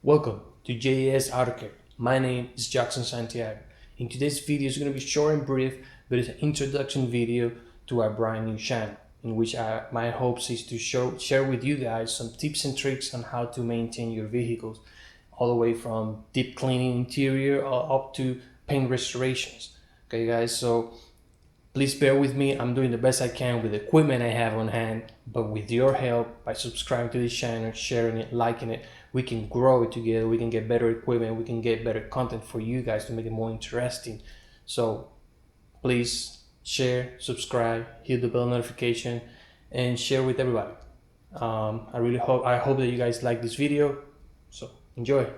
Welcome to Js Autocare. My name is Jackson Santiago. In today's video is going to be short and brief, but it's an introduction video to our brand new channel, in which my hopes is to share with you guys some tips and tricks on how to maintain your vehicles, all the way from deep cleaning interior up to paint restorations. Okay guys, so please bear with me. I'm doing the best I can with the equipment I have on hand, but with your help, by subscribing to this channel, sharing it, liking it, we can grow it together. We can get better equipment. We can get better content for you guys to make it more interesting. So please share, subscribe, hit the bell notification, and share with everybody. I hope that you guys like this video. So enjoy.